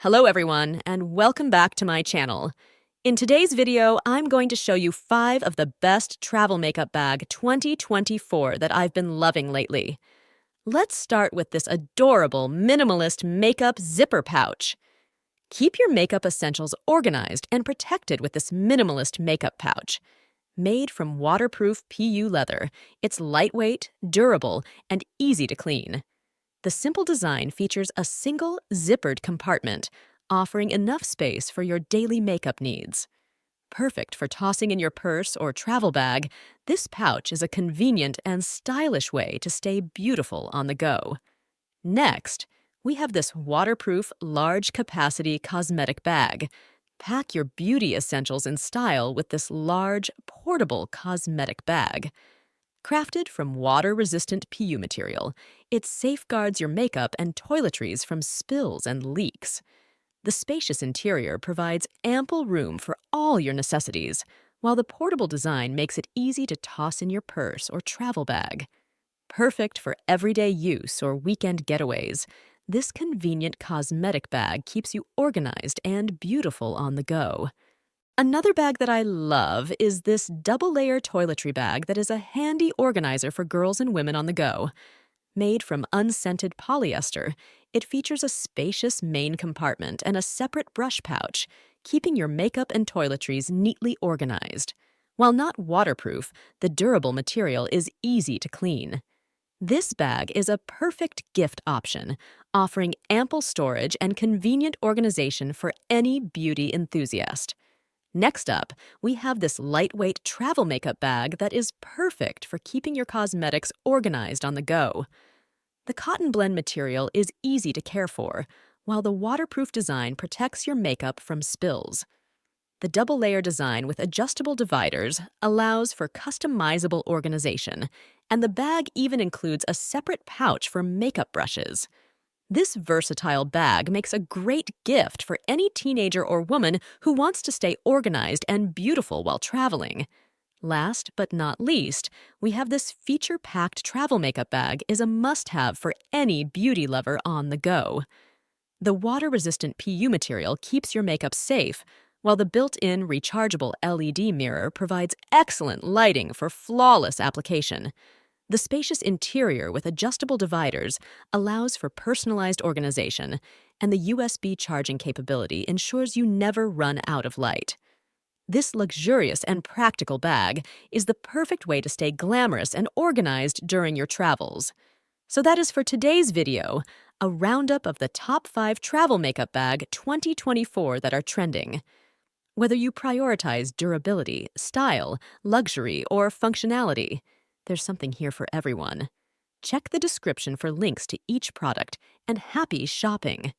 Hello everyone, and welcome back to my channel. In today's video, I'm going to show you 5 of the best travel makeup bag 2024 that I've been loving lately. Let's start with this adorable minimalist makeup zipper pouch. Keep your makeup essentials organized and protected with this minimalist makeup pouch. Made from waterproof PU leather, it's lightweight, durable, and easy to clean. The simple design features a single zippered compartment, offering enough space for your daily makeup needs. Perfect for tossing in your purse or travel bag, this pouch is a convenient and stylish way to stay beautiful on the go. Next, we have this waterproof, large-capacity cosmetic bag. Pack your beauty essentials in style with this large, portable cosmetic bag. Crafted from water-resistant PU material, it safeguards your makeup and toiletries from spills and leaks. The spacious interior provides ample room for all your necessities, while the portable design makes it easy to toss in your purse or travel bag. Perfect for everyday use or weekend getaways, this convenient cosmetic bag keeps you organized and beautiful on the go. Another bag that I love is this double-layer toiletry bag that is a handy organizer for girls and women on the go. Made from unscented polyester, it features a spacious main compartment and a separate brush pouch, keeping your makeup and toiletries neatly organized. While not waterproof, the durable material is easy to clean. This bag is a perfect gift option, offering ample storage and convenient organization for any beauty enthusiast. Next up, we have this lightweight travel makeup bag that is perfect for keeping your cosmetics organized on the go. The cotton blend material is easy to care for, while the waterproof design protects your makeup from spills. The double-layer design with adjustable dividers allows for customizable organization, and the bag even includes a separate pouch for makeup brushes. This versatile bag makes a great gift for any teenager or woman who wants to stay organized and beautiful while traveling. Last but not least, we have this feature-packed travel makeup bag is a must-have for any beauty lover on the go. The water-resistant PU material keeps your makeup safe, while the built-in rechargeable LED mirror provides excellent lighting for flawless application. The spacious interior with adjustable dividers allows for personalized organization, and the USB charging capability ensures you never run out of light. This luxurious and practical bag is the perfect way to stay glamorous and organized during your travels. So that is for today's video, a roundup of the top 5 travel makeup bag 2024 that are trending. Whether you prioritize durability, style, luxury, or functionality, there's something here for everyone. Check the description for links to each product, and happy shopping!